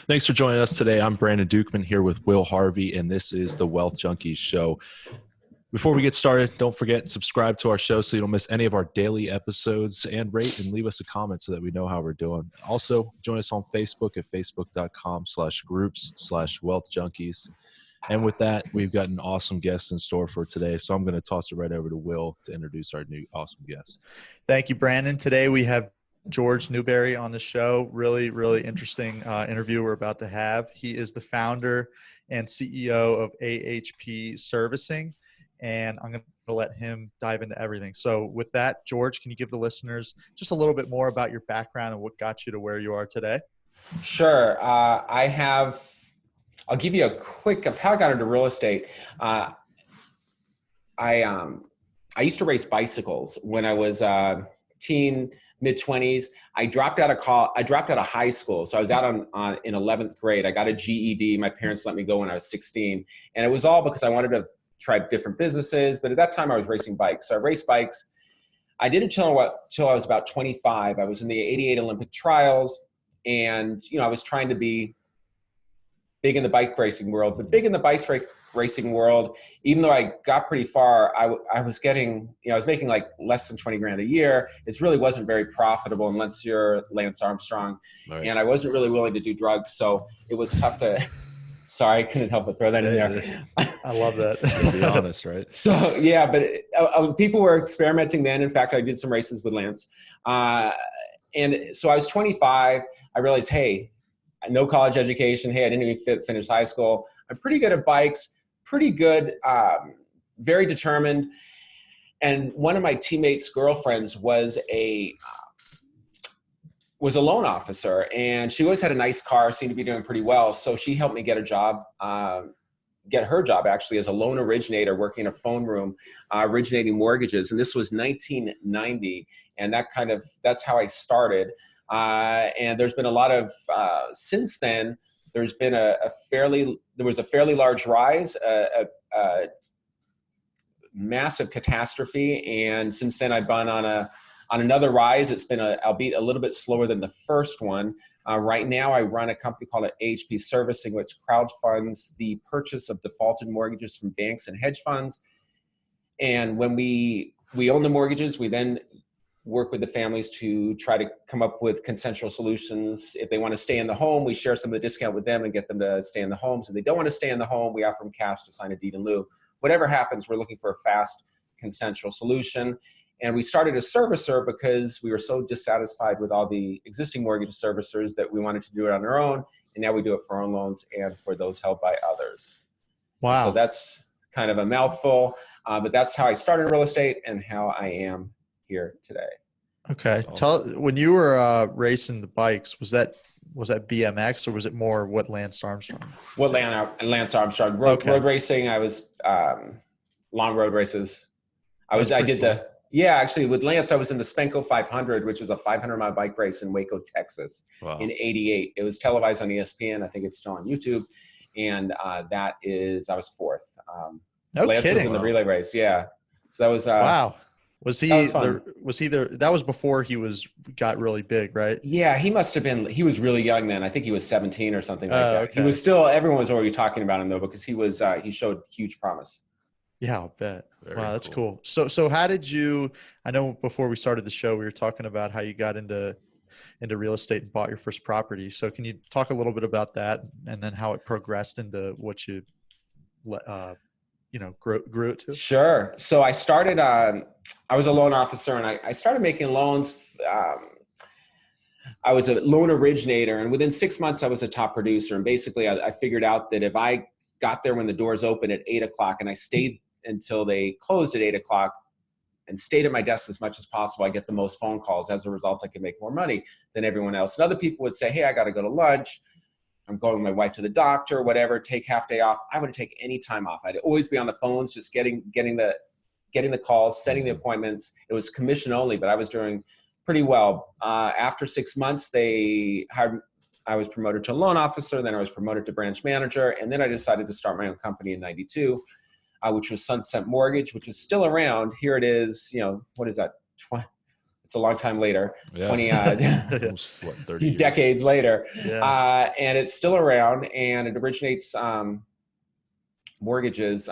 Thanks for joining us today. I'm Brandon Dukeman here with Will Harvey, and this is the Wealth Junkies Show. Before we get started, don't forget, subscribe to our show so you don't miss any of our daily episodes, and rate and leave us a comment so that we know how we're doing. Also, join us on Facebook at facebook.com/groups/Wealth Junkies. And with that, we've got an awesome guest in store for today. So I'm going to toss it right over to Will to introduce our new awesome guest. Thank you, Brandon. Today we have Jorge Newbery on the show. Really, really interesting interview we're about to have. He is the founder and CEO of AHP Servicing, and I'm going to let him dive into everything. So with that, Jorge, can you give the listeners just a little bit more about your background and what got you to where you are today? Sure. I'll give you a quick of how I got into real estate. I used to race bicycles when I was teen, mid-20s. I dropped out of high school. So I was out in 11th grade. I got a GED. My parents let me go when I was 16. And it was all because I wanted to try different businesses. But at that time I was racing bikes. So I raced bikes. I did it till I was about 25. I was in the 88 Olympic trials. And, I was trying to be big in the bike racing world, but big in the bike racing world, even though I got pretty far, I was getting, I was making like less than 20 grand a year. It really wasn't very profitable unless you're Lance Armstrong. Right. And I wasn't really willing to do drugs. So it was tough to, sorry, I couldn't help but throw that in there. I love that. To be honest, right? So yeah, but people were experimenting then. In fact, I did some races with Lance. And so I was 25. I realized, hey, no college education. Hey, I didn't even finish high school. I'm pretty good at bikes, pretty good, very determined. And one of my teammates' girlfriends was a loan officer, and she always had a nice car, seemed to be doing pretty well. So she helped me get a job, get her job actually as a loan originator, working in a phone room, originating mortgages. And this was 1990. And that's how I started. And there's been a lot of, since then, there's been there was a fairly large rise, a massive catastrophe. And since then I've been on another rise. It's been albeit a little bit slower than the first one. Right now I run a company called AHP Servicing, which crowdfunds the purchase of defaulted mortgages from banks and hedge funds. And when we own the mortgages, we then work with the families to try to come up with consensual solutions. If they want to stay in the home, we share some of the discount with them and get them to stay in the homes. If they don't want to stay in the home, we offer them cash to sign a deed in lieu. Whatever happens, we're looking for a fast consensual solution. And we started a servicer because we were so dissatisfied with all the existing mortgage servicers that we wanted to do it on our own. And now we do it for our own loans and for those held by others. Wow. So that's kind of a mouthful, but that's how I started real estate and how I am here today. Okay. When you were racing the bikes, was that BMX or was it more what Lance Armstrong? What Lance Armstrong road racing? I was long road races. Actually with Lance, I was in the Spenco 500, which is a 500-mile bike race in Waco, Texas, in '88. It was televised on ESPN. I think it's still on YouTube, and I was fourth. Lance was in the relay race. Yeah, so that was wow. Was he that was before he got really big, right? Yeah, he must have been. He was really young then. I think he was 17 or something like that. Okay. He was still. Everyone was already talking about him though because he showed huge promise. Yeah, I'll bet. Very wow, that's cool. So how did you? I know before we started the show, we were talking about how you got into real estate and bought your first property. So can you talk a little bit about that and then how it progressed into what you grew it to? Sure. So I started, I was a loan officer and I started making loans. I was a loan originator, and within 6 months I was a top producer. And basically I figured out that if I got there when the doors open at 8 o'clock and I stayed until they closed at 8 o'clock and stayed at my desk as much as possible, I get the most phone calls. As a result, I could make more money than everyone else. And other people would say, hey, I got to go to lunch. I'm going with my wife to the doctor, whatever, take half day off. I wouldn't take any time off. I'd always be on the phones, just getting the calls, setting the appointments. It was commission only, but I was doing pretty well. After 6 months, I was promoted to loan officer. Then I was promoted to branch manager. And then I decided to start my own company in '92, which was Sunset Mortgage, which is still around. Here it is, what is that? it's a long time later, Yeah. 20 Almost, 30 years. decades later. Yeah. And it's still around, and it originates mortgages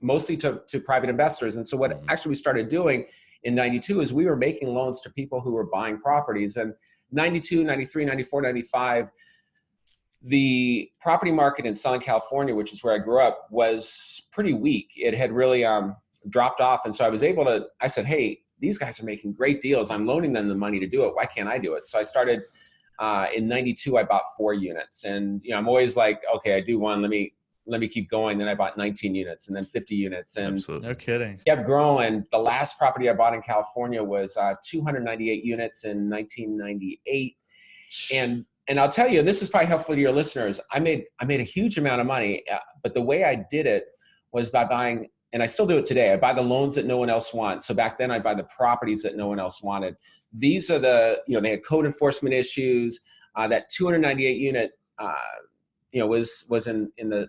mostly to private investors. And so what actually we started doing in 92 is we were making loans to people who were buying properties. And 92, 93, 94, 95, the property market in Southern California, which is where I grew up, was pretty weak. It had really dropped off. And so I said, hey, these guys are making great deals. I'm loaning them the money to do it. Why can't I do it? So I started in 92, I bought 4 units. And I'm always like, okay, I do one. Let me keep going. Then I bought 19 units and then 50 units. And Absolutely. No kidding. kept growing. The last property I bought in California was 298 units in 1998. And I'll tell you, and this is probably helpful to your listeners, I made a huge amount of money, but the way I did it was by buying, and I still do it today, I buy the loans that no one else wants. So back then I'd buy the properties that no one else wanted. These are they had code enforcement issues. That 298 unit, was in the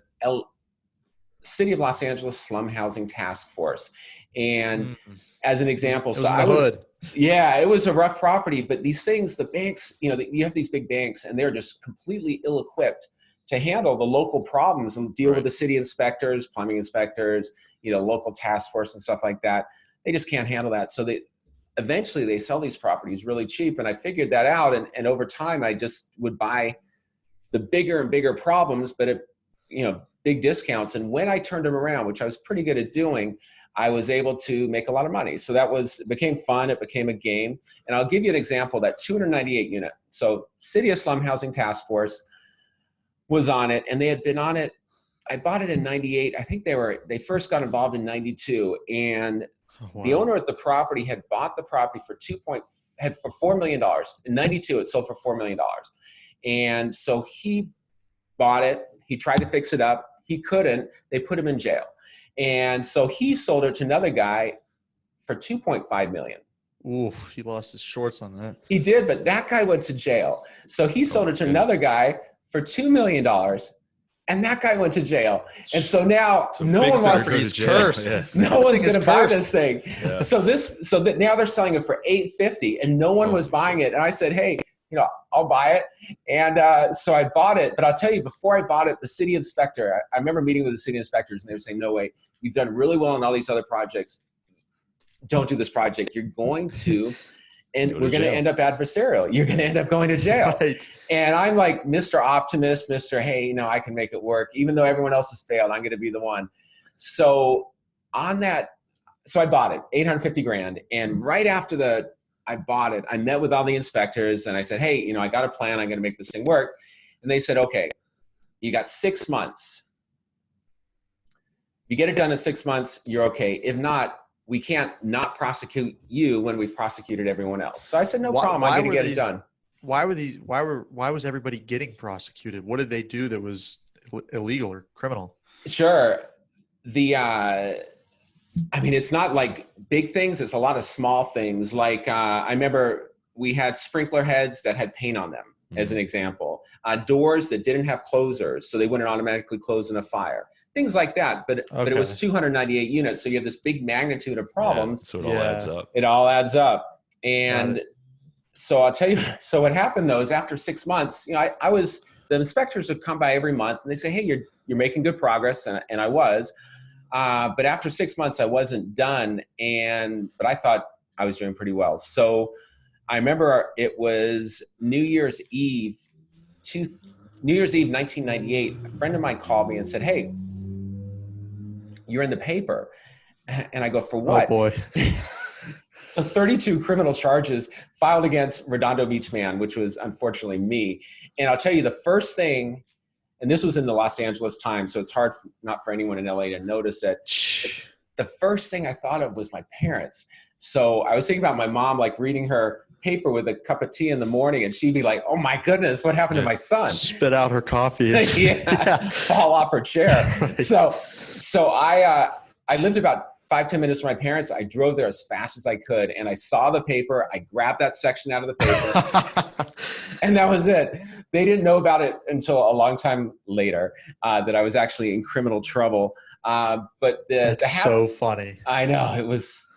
City of Los Angeles Slum Housing Task Force. And as an example, It was in the hood. Yeah, it was a rough property, but these things, the banks, you have these big banks and they're just completely ill-equipped to handle the local problems and deal with the city inspectors, plumbing inspectors, local task force and stuff like that. They just can't handle that. So eventually they sell these properties really cheap. And I figured that out. And over time, I just would buy the bigger and bigger problems, but at, big discounts. And when I turned them around, which I was pretty good at doing, I was able to make a lot of money. So it became fun. It became a game. And I'll give you an example, that 298 unit. So City of Slum Housing Task Force was on it, and they had been on it. I bought it in 98. I think they first got involved in 92. And the owner at the property had bought the property for $4 million. In 92, it sold for $4 million. And so he bought it. He tried to fix it up. He couldn't. They put him in jail. And so he sold it to another guy for $2.5 million. Oof, he lost his shorts on that. He did, but that guy went to jail. So he sold it to another guy for $2 million, and that guy went to jail. And so now no one wants to. He's cursed. Yeah. No one's going to buy this thing. Yeah. So that now they're selling it for $850, and no one was buying it. And I said, hey, I'll buy it. And so I bought it. But I'll tell you, before I bought it, the city inspector, I remember meeting with the city inspectors, and they were saying, no way, you've done really well on all these other projects. Don't do this project. You're going to, and we're going to end up adversarial. You're going to end up going to jail. Right. And I'm like, Mr. Optimist, hey, I can make it work. Even though everyone else has failed, I'm going to be the one. So I bought it, $850,000. And right after I bought it, I met with all the inspectors and I said, hey, I got a plan. I'm going to make this thing work. And they said, okay, you got 6 months. If you get it done in 6 months, you're okay. If not, we can't not prosecute you when we've prosecuted everyone else. So I said, no problem. I'm going to get it done. Why was everybody getting prosecuted? What did they do that was illegal or criminal? Sure. It's not like big things. It's a lot of small things. Like I remember we had sprinkler heads that had paint on them, as an example. Doors that didn't have closers, so they wouldn't automatically close in a fire. Things like that. But it was 298 units, so you have this big magnitude of problems. Yeah, so it all adds up. It all adds up. And so I'll tell you, so what happened though is after 6 months, the inspectors would come by every month and they say, hey, you're making good progress. And I was. But after 6 months, I wasn't done. But I thought I was doing pretty well. So I remember it was New Year's Eve 1998. A friend of mine called me and said, hey, you're in the paper. And I go, for what? Oh boy. So 32 criminal charges filed against Redondo Beach Man, which was unfortunately me. And I'll tell you the first thing, and this was in the Los Angeles Times, so it's hard not for anyone in LA to notice it. The first thing I thought of was my parents. So I was thinking about my mom, like reading her paper with a cup of tea in the morning, and she'd be like, oh my goodness, what happened to my son? Spit out her coffee. Fall off her chair. Right. So I lived about 5-10 minutes from my parents. I drove there as fast as I could, and I saw the paper. I grabbed that section out of the paper, and that was it. They didn't know about it until a long time later, that I was actually in criminal trouble. But That's so funny. I know, it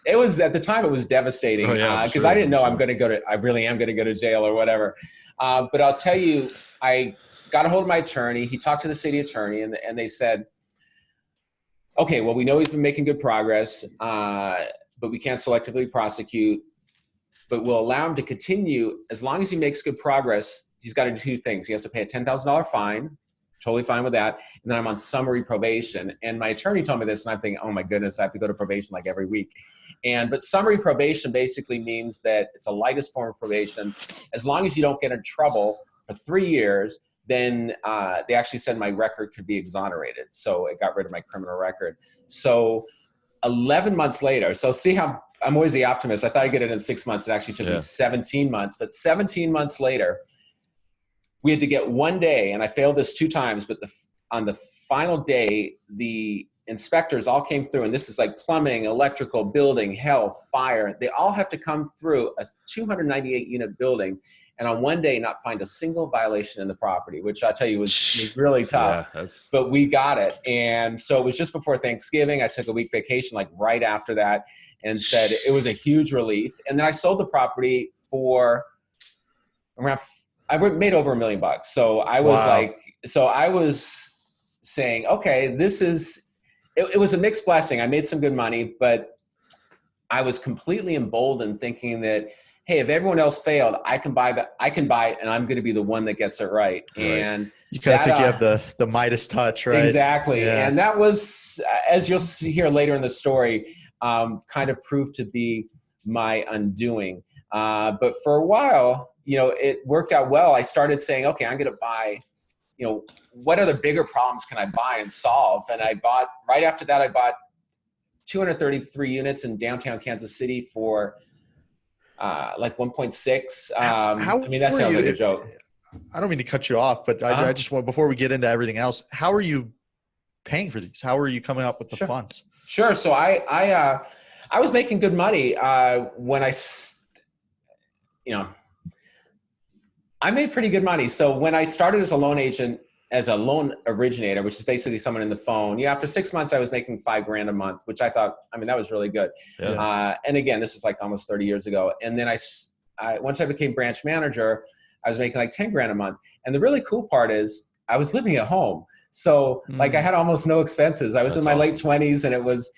it was at the time it was devastating because I didn't know I really am going to go to jail or whatever. But I'll tell you, I got a hold of my attorney. He talked to the city attorney, and they said, okay, well, we know he's been making good progress, but we can't selectively prosecute, but we'll allow him to continue as long as he makes good progress. He's got to do two things. He has to pay a $10,000 fine. Totally fine with that. And then I'm on summary probation. And my attorney told me this, and I'm thinking, oh my goodness, I have to go to probation like every week. But summary probation basically means that it's the lightest form of probation. As long as you don't get in trouble for 3 years, then they actually said my record could be exonerated. So it got rid of my criminal record. So 11 months later, so see how I'm always the optimist. I thought I'd get it in 6 months. It actually took me 17 months. But 17 months later, we had to get 1 day, and I failed this 2 times, but on the final day, the inspectors all came through, and this is like plumbing, electrical, building, health, fire. They all have to come through a 298-unit building, and on 1 day not find a single violation in the property, which I tell you was really tough. Yeah, but we got it. And so it was just before Thanksgiving. I took a week vacation like right after that and said it was a huge relief. And then I sold the property for around I made over $1 million. So I was I was saying, okay, it was a mixed blessing. I made some good money, but I was completely emboldened thinking that, hey, if everyone else failed, I can buy it, and I'm going to be the one that gets it right. And you kind of think you have the Midas touch, right? Exactly. Yeah. And that was, as you'll see here later in the story, kind of proved to be my undoing. But for a while, it worked out well. I started saying, okay, I'm going to buy, what other bigger problems can I buy and solve? And right after that, I bought 233 units in downtown Kansas City for like 1.6. I mean, that sounds like a joke. I don't mean to cut you off, but I just want, before we get into everything else, how are you paying for these? How are you coming up with the funds? Sure. So I was making good money when I made pretty good money. So when I started as a loan agent, as a loan originator, which is basically someone in the phone, after 6 months, I was making $5,000 a month, which I thought, that was really good. Yes. And again, this is like almost 30 years ago. And then once I became branch manager, I was making like $10,000 a month. And the really cool part is I was living at home. So like I had almost no expenses. I was in my late 20s, and it was,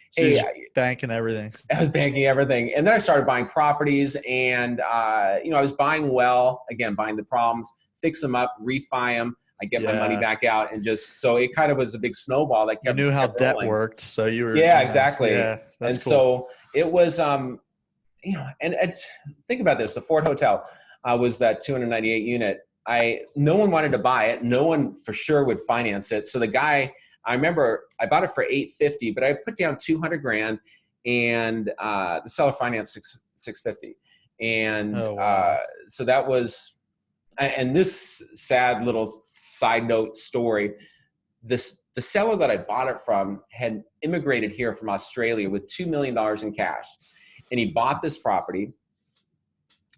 banking everything. I was banking everything. And then I started buying properties, and, I was buying buying the problems, fix them up, refi them. I get my money back out, and so it kind of was a big snowball that kept. You knew how debt worked, so you were. Yeah, exactly. Yeah, and cool. So it was, and think about this: the Ford Hotel was that 298 unit. No one wanted to buy it. No one for sure would finance it. So the guy, I remember, I bought it for $850, but I put down $200,000, and the seller financed $650, and so that was. And this sad little side note story, the seller that I bought it from had immigrated here from Australia with $2 million in cash. And he bought this property.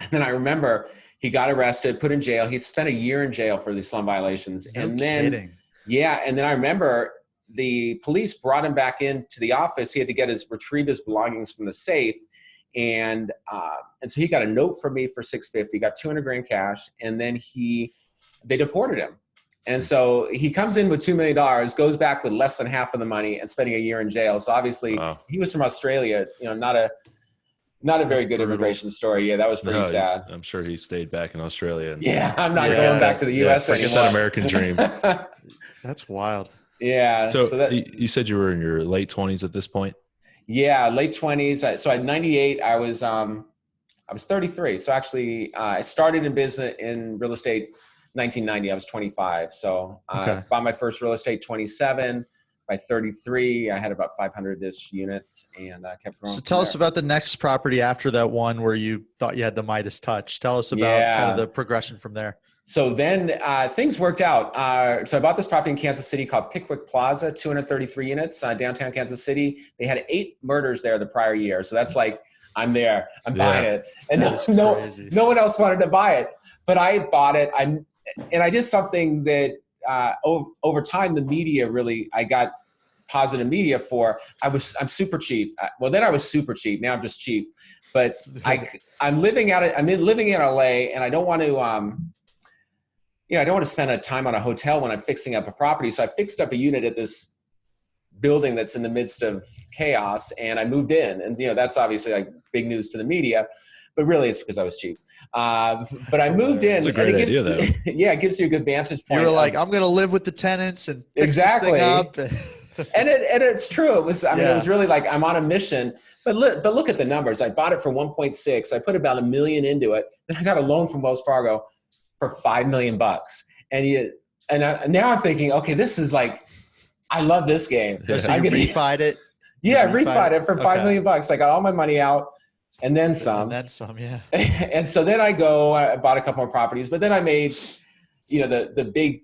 And then I remember he got arrested, put in jail. He spent a year in jail for these slum violations. No kidding. Yeah. And then I remember the police brought him back into the office. He had to retrieve his belongings from the safe. And so he got a note from me for $650, got $200,000 cash, and then they deported him. And so he comes in with $2 million, goes back with less than half of the money, and spending a year in jail. So obviously he was from Australia, not a very good immigration story. Yeah, that was pretty sad. I'm sure he stayed back in Australia. I'm not going back to the U.S. anymore. Forget that American dream. That's wild. Yeah. So you said you were in your late 20s at this point? Yeah, late 20s. So at 98, I was 33. So actually, I started in business in real estate 1990. I was 25. So I bought my first real estate 27. By 33, I had about 500-ish units, and kept growing. So tell us about the next property after that one where you thought you had the Midas touch. Tell us about kind of the progression from there. So then things worked out. So I bought this property in Kansas City called Pickwick Plaza, 233 units, downtown Kansas City. They had 8 murders there the prior year. So that's like, I'm there, I'm buying it. And no one else wanted to buy it, but I bought it. And I did something that over time, the media really, I got positive media for. I'm super cheap. Well, then I was super cheap. Now I'm just cheap. But I'm living in LA, and I don't want to I don't want to spend a time on a hotel when I'm fixing up a property. So I fixed up a unit at this building that's in the midst of chaos, and I moved in. And that's obviously like big news to the media, but really it's because I was cheap. But I moved in. It's a great idea, though. Yeah, it gives you a good vantage point. You were like, I'm going to live with the tenants and fix exactly this thing up. and it's true. It was. I mean, it was really like I'm on a mission. But look at the numbers. I bought it for 1.6. I put about $1 million into it. Then I got a loan from Wells Fargo for $5 million. And now I'm thinking, okay, this is like, I love this game. So you refied it? Yeah, refied it for $5 million. I got all my money out and then some. And then some, yeah. And so then I bought a couple more properties, but then I made, the big,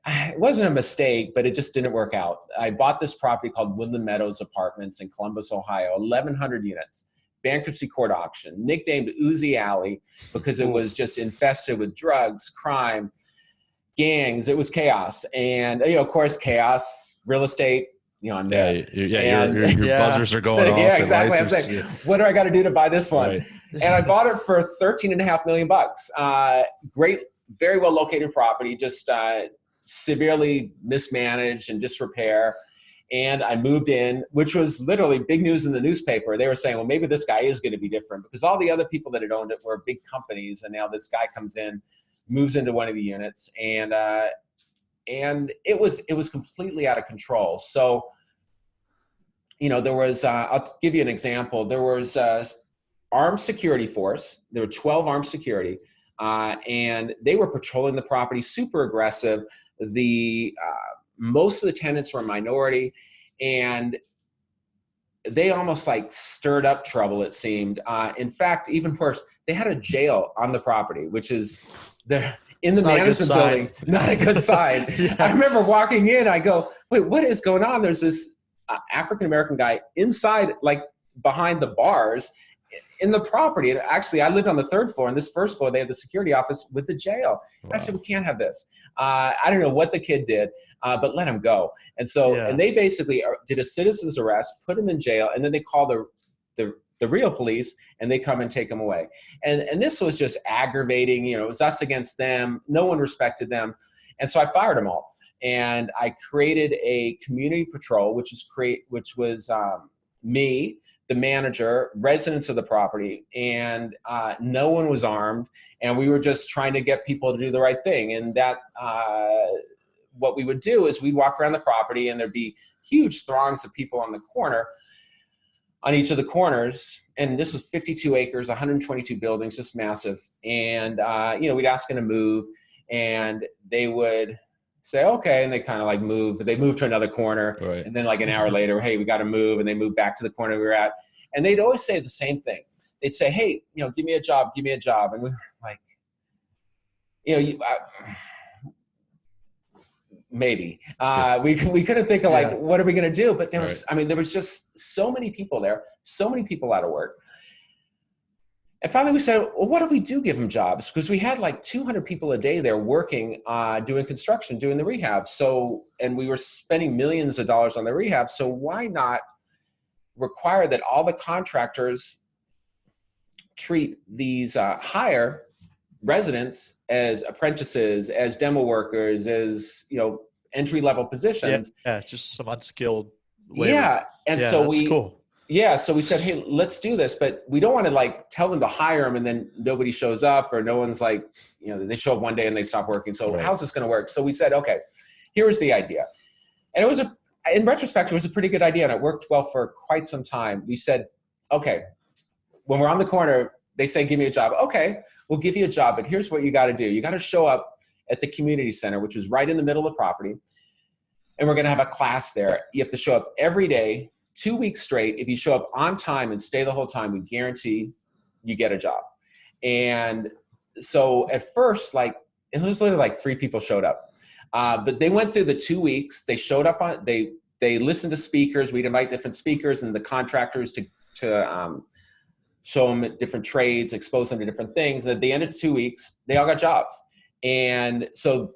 it wasn't a mistake, but it just didn't work out. I bought this property called Woodland Meadows Apartments in Columbus, Ohio, 1,100 units, bankruptcy court auction, nicknamed Uzi Alley because it was just infested with drugs, crime, gangs. It was chaos. And, of course, chaos, real estate, I'm there. Your buzzers are going off. Yeah, exactly. I'm saying, what do I got to do to buy this one? Right. And I bought it for $13.5 million. Great, very well located property, just severely mismanaged and disrepair. And I moved in, which was literally big news in the newspaper. They were saying, well, maybe this guy is going to be different because all the other people that had owned it were big companies. And now this guy comes in, moves into one of the units, and it was completely out of control. So, there was, I'll give you an example. There was armed security force. There were 12 armed security, and they were patrolling the property, super aggressive. Most of the tenants were a minority, and they almost like stirred up trouble, it seemed. In fact, even worse, they had a jail on the property, which is in the management building. Not a good sign. Yeah. I remember walking in, I go, wait, what is going on? There's this African-American guy inside, like behind the bars in the property. And actually, I lived on the third floor. And this first floor, they had the security office with the jail. Wow. I said, we can't have this. I don't know what the kid did, but let him go. And so, and they basically did a citizen's arrest, put him in jail, and then they called the real police, and they come and take them away. And this was just aggravating. It was us against them. No one respected them. And so I fired them all. And I created a community patrol, which was me, the manager, residents of the property, and no one was armed. And we were just trying to get people to do the right thing. And that what we would do is we'd walk around the property, and there'd be huge throngs of people on each of the corners. And this was 52 acres, 122 buildings, just massive. And, we'd ask them to move, and they would say, okay. And they kind of like move. They moved to another corner. Right. And then like an hour later, hey, we got to move. And they moved back to the corner we were at. And they'd always say the same thing. They'd say, hey, give me a job. And we were like, maybe. We couldn't think of like, what are we going to do? But there was just so many people there, so many people out of work. And finally we said, well, what if we do give them jobs? Because we had like 200 people a day there working, doing construction, doing the rehab. So, and we were spending millions of dollars on the rehab. So why not require that all the contractors treat these hire residents as apprentices, as demo workers, as entry-level positions. Yeah, just some unskilled labor. Yeah, and so cool. Yeah, so we said, hey, let's do this, but we don't want to like tell them to hire them and then nobody shows up, or no one's like, they show up one day and they stop working. So how's this going to work? So we said, okay, here's the idea, and it was in retrospect, it was a pretty good idea, and it worked well for quite some time. We said, okay, when we're on the corner, they say, give me a job. Okay, we'll give you a job, but here's what you got to do. You got to show up at the community center, which is right in the middle of the property. And we're going to have a class there. You have to show up every day, 2 weeks straight. If you show up on time and stay the whole time, we guarantee you get a job. And so at first, like, it was literally like 3 people showed up. But they went through the 2 weeks. They showed up they listened to speakers. We'd invite different speakers and the contractors to show them different trades, expose them to different things. And at the end of 2 weeks, they all got jobs. And so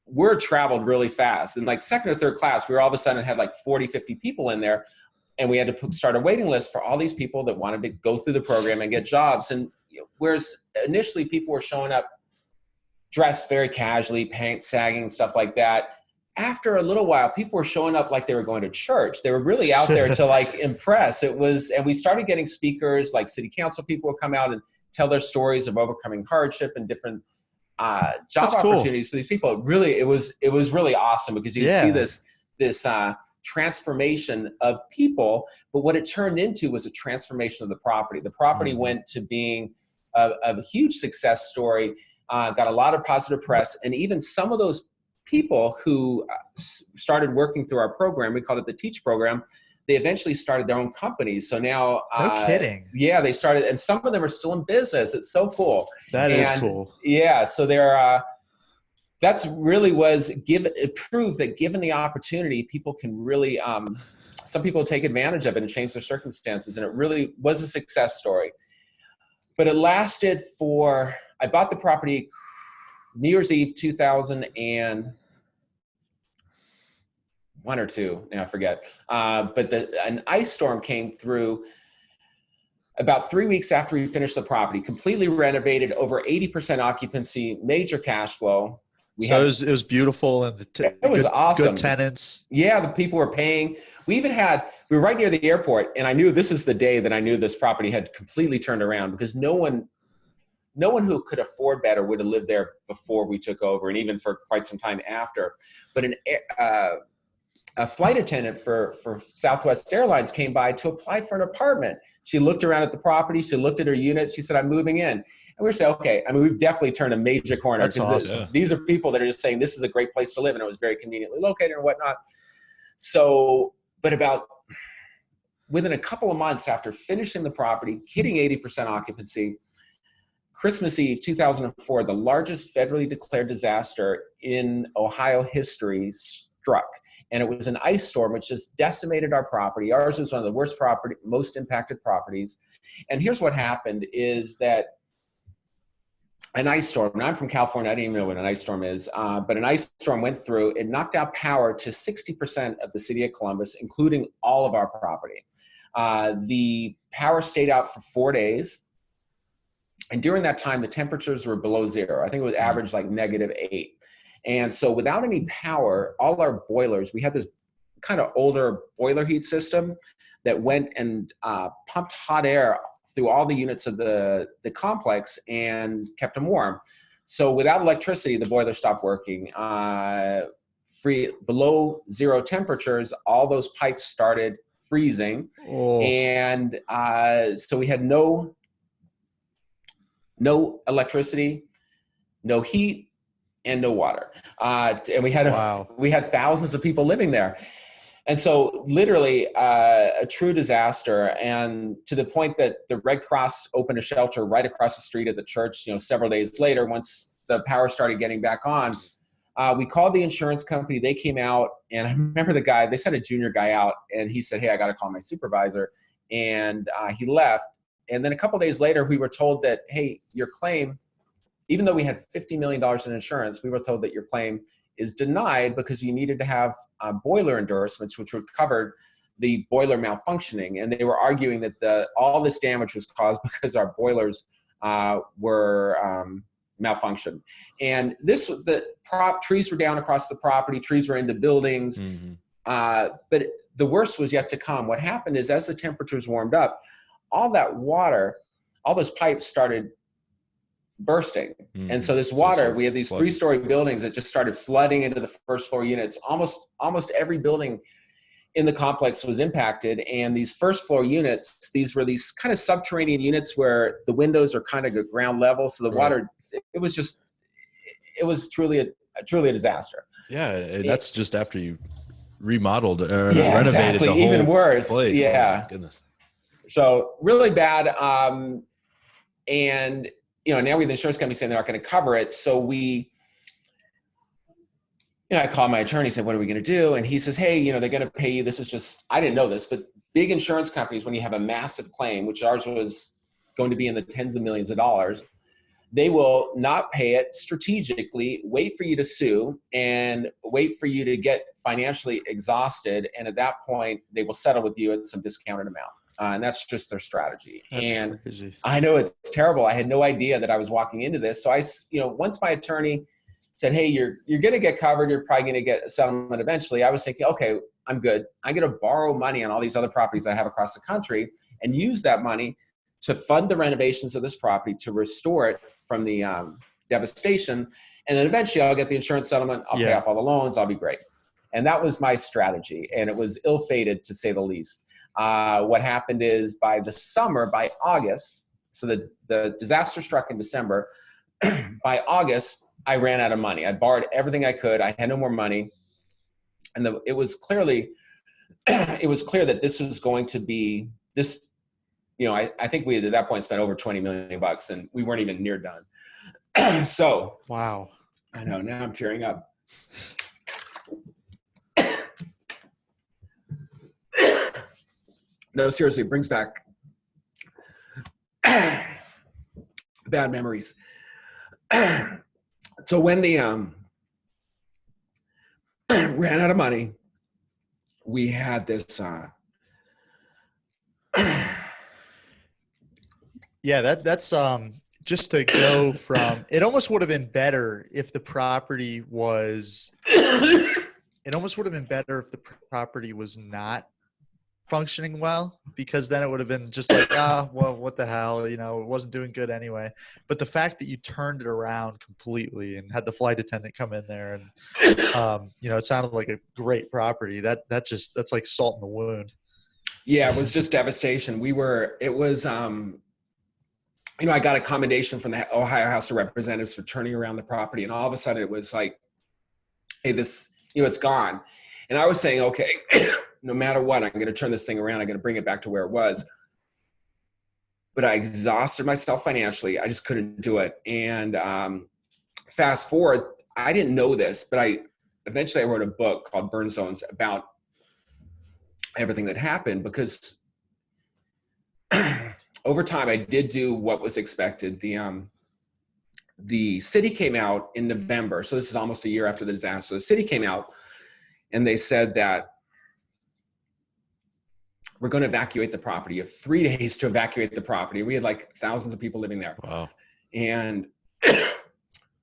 word traveled really fast. And like second or third class, we were all of a sudden had like 40, 50 people in there. And we had to start a waiting list for all these people that wanted to go through the program and get jobs. And whereas initially people were showing up dressed very casually, pants sagging, stuff like that. After a little while, people were showing up like they were going to church. They were really out there to like impress. And we started getting speakers, like city council people would come out and tell their stories of overcoming hardship and different job opportunities for these people. It was really awesome because you see this transformation of people, but what it turned into was a transformation of the property. The property went to being a huge success story, got a lot of positive press, and even some of those people who started working through our program, we called it the Teach program, they eventually started their own companies. So now, no kidding. Yeah, they started, and some of them are still in business. It's so cool. That is cool. Yeah, so that's really it proved that given the opportunity, people can really, some people take advantage of it and change their circumstances. And it really was a success story. But it lasted I bought the property New Year's Eve, 2001 or two, now I forget. But an ice storm came through about 3 weeks after we finished the property, completely renovated, over 80% occupancy, major cash flow. It was beautiful, and it was awesome. Good tenants. Yeah, the people were paying. We were right near the airport, and I knew this is the day that I knew this property had completely turned around, because no one who could afford better would have lived there before we took over, and even for quite some time after. But a flight attendant for Southwest Airlines came by to apply for an apartment. She looked around at the property. She looked at her unit. She said, "I'm moving in." And we were saying, okay, I mean, we've definitely turned a major corner. That's awesome. These are people that are just saying this is a great place to live, and it was very conveniently located and whatnot. So, but within a couple of months after finishing the property, hitting 80% occupancy, Christmas Eve, 2004, the largest federally declared disaster in Ohio history struck. And it was an ice storm, which just decimated our property. Ours was one of the most impacted properties. And here's what happened is that an ice storm, and I'm from California, I didn't even know what an ice storm is, but an ice storm went through, it knocked out power to 60% of the city of Columbus, including all of our property. The power stayed out for 4 days. And during that time, the temperatures were below zero. I think it was average like -8. And so without any power, all our boilers, we had this kind of older boiler heat system that went and pumped hot air through all the units of the complex and kept them warm. So without electricity, the boiler stopped working. Below zero temperatures, all those pipes started freezing. Oh. And so we had no electricity, no heat, and no water. And we had thousands of people living there. And so literally a true disaster, and to the point that the Red Cross opened a shelter right across the street at the church, several days later, once the power started getting back on. We called the insurance company. They came out, and I remember they sent a junior guy out, and he said, "Hey, I got to call my supervisor." And he left. And then a couple of days later, we were told that, "Hey, your claim," even though we had $50 million in insurance, we were told that your claim is denied because you needed to have boiler endorsements, which would cover the boiler malfunctioning. And they were arguing that all this damage was caused because our boilers were malfunctioned. And trees were down across the property, trees were in the buildings. Mm-hmm. But the worst was yet to come. What happened is, as the temperatures warmed up, all that water, all those pipes started bursting. Mm-hmm. And so this water, we have these 3-story buildings that just started flooding into the first floor units. Almost every building in the complex was impacted. And these first floor units, these were these kind of subterranean units where the windows are kind of at ground level. So the water, it was truly a disaster. Yeah. And that's just after you remodeled or renovated exactly. the whole even worse. Place. Yeah. Oh, my goodness. So really bad. And now we have the insurance company saying they're not going to cover it. So I called my attorney, said, "What are we going to do?" And he says, "Hey, they're going to pay you. This is just," I didn't know this, but big insurance companies, when you have a massive claim, which ours was going to be in the tens of millions of dollars, they will not pay it strategically, wait for you to sue, and wait for you to get financially exhausted. And at that point, they will settle with you at some discounted amount. And that's just their strategy. That's and crazy. I know it's terrible. I had no idea that I was walking into this. So once my attorney said, hey, you're going to get covered, you're probably going to get a settlement eventually, I was thinking, okay, I'm good. I'm going to borrow money on all these other properties I have across the country and use that money to fund the renovations of this property, to restore it from the devastation. And then eventually I'll get the insurance settlement. I'll pay off all the loans. I'll be great. And that was my strategy. And it was ill-fated, to say the least. What happened is by the summer, by August, so the disaster struck in December, by August, I ran out of money. I borrowed everything I could. I had no more money. And it was clear that this was going to be this, I think we had at that point spent over $20 million and we weren't even near done. So, wow. I know, now I'm tearing up. No, seriously, it brings back bad memories. So when the ran out of money, we had this that's just to go from, it almost would have been better if the property was not functioning well, because then it would have been just like, well, what the hell, it wasn't doing good anyway. But the fact that you turned it around completely and had the flight attendant come in there and it sounded like a great property, that's like salt in the wound. Yeah, it was just devastation. I got a commendation from the Ohio House of Representatives for turning around the property, and all of a sudden it was like, hey, this, it's gone. And I was saying, okay, no matter what, I'm going to turn this thing around. I'm going to bring it back to where it was. But I exhausted myself financially. I just couldn't do it. And fast forward, I didn't know this, but eventually I wrote a book called Burn Zones about everything that happened, because over time I did do what was expected. The city came out in November. So this is almost a year after the disaster. The city came out and they said that we're going to evacuate the property. You have 3 days to evacuate the property. We had like thousands of people living there. Wow. And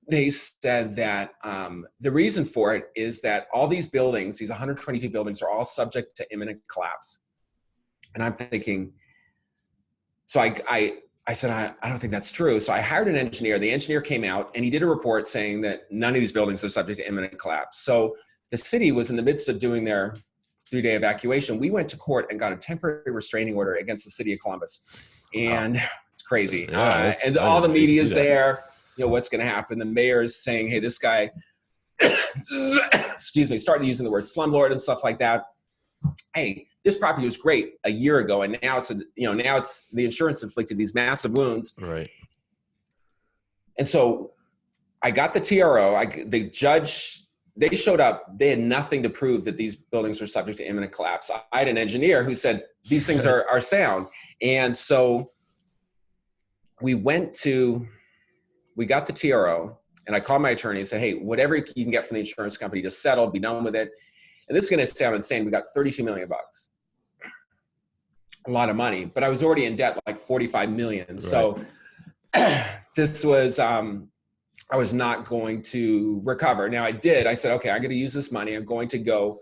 they said that the reason for it is that all these buildings, these 122 buildings, are all subject to imminent collapse. And I'm thinking, so I said, I don't think that's true. So I hired an engineer. The engineer came out and he did a report saying that none of these buildings are subject to imminent collapse. So the city was in the midst of doing their 3-day evacuation. We went to court and got a temporary restraining order against the city of Columbus. And It's crazy. Yeah, and all the media is there. What's going to happen? The mayor's saying, hey, this guy, excuse me, started using the word slumlord and stuff like that. Hey, this property was great a year ago, and now it's the insurance inflicted these massive wounds. Right. And so I got the TRO. The judge, they showed up. They had nothing to prove that these buildings were subject to imminent collapse. I had an engineer who said these things are sound. And so we got the TRO, and I called my attorney and said, hey, whatever you can get from the insurance company, just settle, be done with it. And this is going to sound insane. We got $32 million. A lot of money, but I was already in debt like $45 million. Right. So this was, I was not going to recover. Now I said, okay, I'm going to use this money. I'm going to go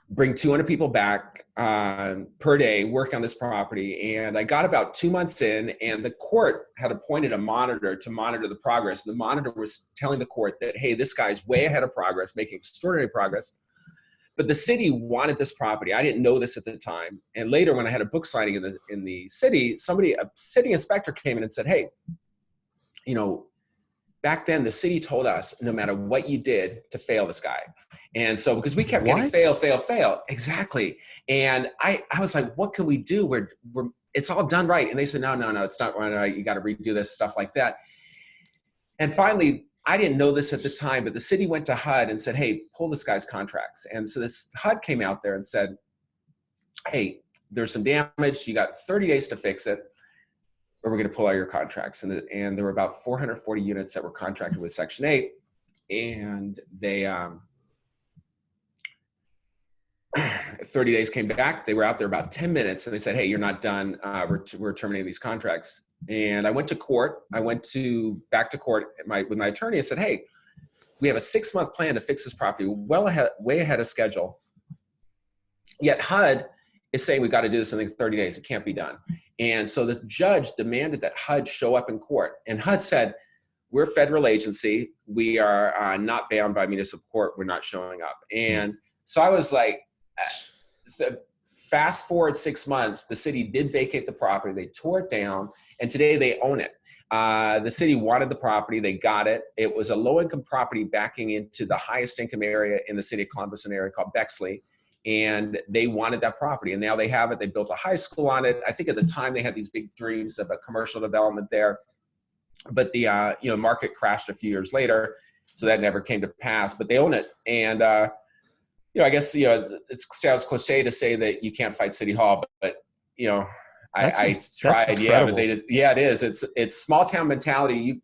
bring 200 people back per day, work on this property. And I got about 2 months in, and the court had appointed a monitor to monitor the progress. The monitor was telling the court that, hey, this guy's way ahead of progress, making extraordinary progress. But the city wanted this property. I didn't know this at the time. And later, when I had a book signing in the city, a city inspector came in and said, hey, back then the city told us no matter what you did to fail this guy. And so because we kept getting fail. Exactly. And I was like, what can we do? It's all done right. And they said, no, it's not right. You got to redo this, stuff like that. And finally, I didn't know this at the time, but the city went to HUD and said, hey, pull this guy's contracts. And so this HUD came out there and said, hey, there's some damage. You got 30 days to fix it. or we're going to pull all your contracts. And there were about 440 units that were contracted with Section 8. And they, 30 days came back. They were out there about 10 minutes and they said, hey, you're not done. We're terminating these contracts. And I went to court. I went back to court with my attorney. I said, hey, we have a 6-month plan to fix this property way ahead of schedule. Yet HUD is saying we've got to do this in 30 days. It can't be done. And so the judge demanded that HUD show up in court. And HUD said, we're a federal agency. We are not bound by municipal court. We're not showing up. And so I was like, fast forward 6 months, the city did vacate the property. They tore it down, and today they own it. The city wanted the property. They got it. It was a low-income property backing into the highest income area in the city of Columbus, an area called Bexley. And they wanted that property, and now they have it. They built a high school on it. I think at the time they had these big dreams of a commercial development there, but the market crashed a few years later, so that never came to pass. But they own it, and I guess it sounds cliche to say that you can't fight City Hall, but I tried. Yeah, but it is. It's small town mentality.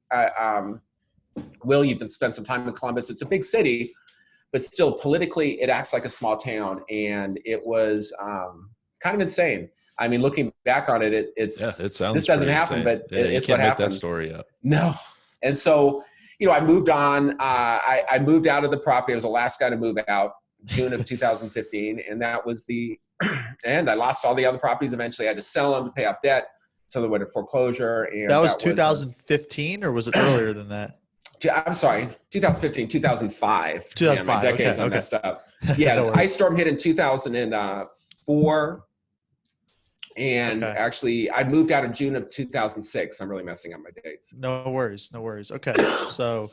Will, you've been spent some time in Columbus. It's a big city, but still politically it acts like a small town, and it was kind of insane. I mean, looking back on it, it sounds this doesn't happen, insane. But it's what happened. Make that story up. No, and so I moved on. I moved out of the property. I was the last guy to move out, June of 2015, and that was the end. I lost all the other properties. Eventually, I had to sell them to pay off debt. So they went to foreclosure. And that was 2015, or was it earlier than that? I'm sorry, 2015, 2005. 2005. Yeah, my decades are messed up. Yeah, no ice storm hit in 2004. And actually, I moved out in June of 2006. I'm really messing up my dates. No worries. Okay. So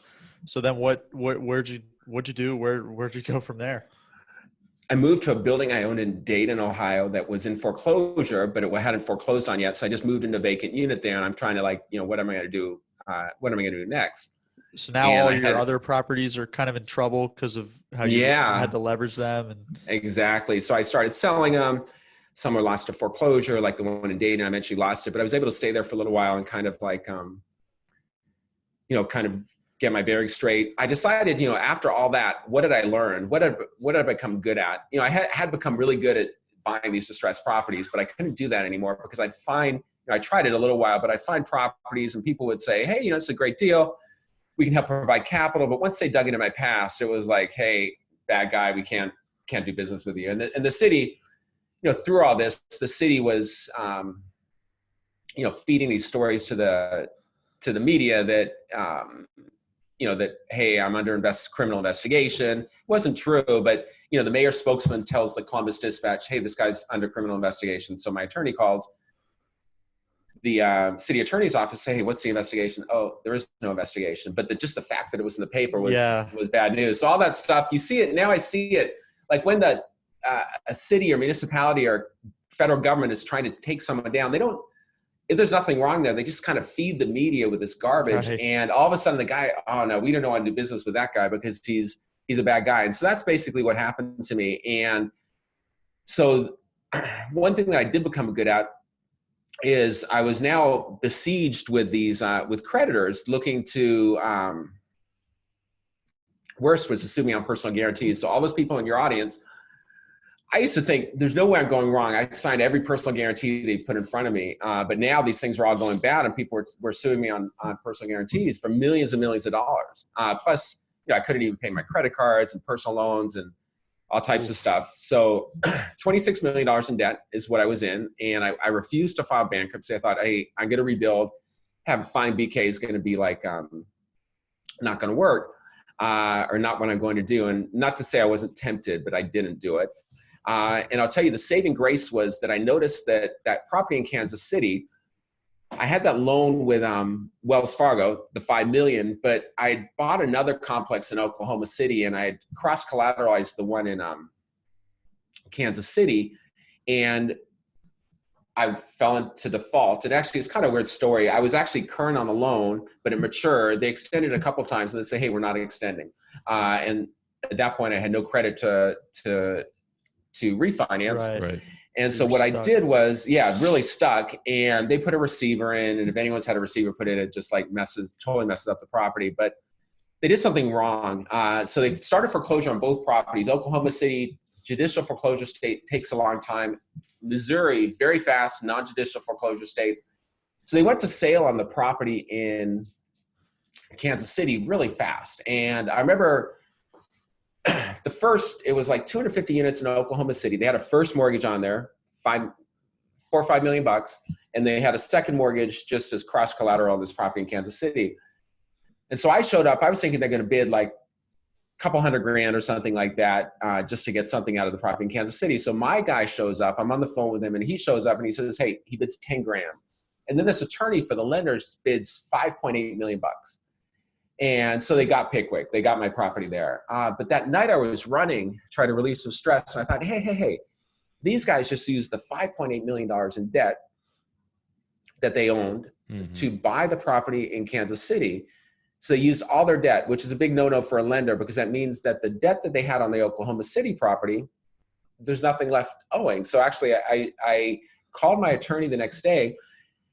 then what'd you do? Where'd you go from there? I moved to a building I owned in Dayton, Ohio that was in foreclosure, but it hadn't foreclosed on yet. So I just moved into a vacant unit there, and I'm trying to what am I going to do? What am I going to do next? So now all your other properties are kind of in trouble because of how you had to leverage them. Exactly. So I started selling them. Some were lost to foreclosure, like the one in Dayton. I eventually lost it, but I was able to stay there for a little while and kind of kind of get my bearings straight. I decided, after all that, what did I learn? What did I become good at? I had become really good at buying these distressed properties, but I couldn't do that anymore because I'd find, I tried it a little while, but I'd find properties and people would say, hey, it's a great deal. We can help provide capital. But once they dug into my past, it was like, hey, bad guy, we can't do business with you. And the city, through all this, the city was, feeding these stories to the media that, that, hey, I'm under criminal investigation. It wasn't true, but, the mayor's spokesman tells the Columbus Dispatch, hey, this guy's under criminal investigation. So my attorney calls the city attorney's office, say, hey, what's the investigation? Oh, there is no investigation. But just the fact that it was in the paper was bad news. So all that stuff, you see it, now I see it, like when a city or municipality or federal government is trying to take someone down, if there's nothing wrong there, they just kind of feed the media with this garbage. Right. And all of a sudden the guy, oh no, we don't know how to do business with that guy because he's a bad guy. And so that's basically what happened to me. And so one thing that I did become good at is I was now besieged with these, with creditors looking to, worst was to sue me on personal guarantees. So all those people in your audience, I used to think there's no way I'm going wrong. I signed every personal guarantee they put in front of me. But now these things were all going bad and people were suing me on personal guarantees for millions and millions of dollars. Plus, I couldn't even pay my credit cards and personal loans and all types of stuff. So $26 million in debt is what I was in. And I refused to file bankruptcy. I thought, hey, I'm going to rebuild. Having fine BK is going to be like, not going to work or not what I'm going to do. And not to say I wasn't tempted, but I didn't do it. And I'll tell you, the saving grace was that I noticed that property in Kansas City, I had that loan with Wells Fargo, the $5 million, but I bought another complex in Oklahoma City and I had cross-collateralized the one in Kansas City, and I fell into default. It actually is kind of a weird story. I was actually current on the loan, but it matured. They extended a couple of times and they say, hey, we're not extending. And at that point, I had no credit to refinance. Right. And so what I did was, really stuck, and they put a receiver in, and if anyone's had a receiver put in, it just like totally messes up the property. But they did something wrong. So they started foreclosure on both properties. Oklahoma City, judicial foreclosure state, takes a long time. Missouri, very fast, non-judicial foreclosure state. So they went to sale on the property in Kansas City really fast. And I remember it was like 250 units in Oklahoma City. They had a first mortgage on there, $4 or $5 million, and they had a second mortgage just as cross collateral on this property in Kansas City. And so I showed up. I was thinking they're going to bid like a couple $100,000 or something like that, just to get something out of the property in Kansas City. So my guy shows up. I'm on the phone with him, and he shows up and he says, "Hey," he bids 10 grand. And then this attorney for the lenders bids $5.8 million. And so they got Pickwick. They got my property there. But that night I was running, trying to release some stress. And I thought, hey, these guys just used the $5.8 million in debt that they owned to buy the property in Kansas City. So they used all their debt, which is a big no-no for a lender, because that means that the debt that they had on the Oklahoma City property, there's nothing left owing. So actually I called my attorney the next day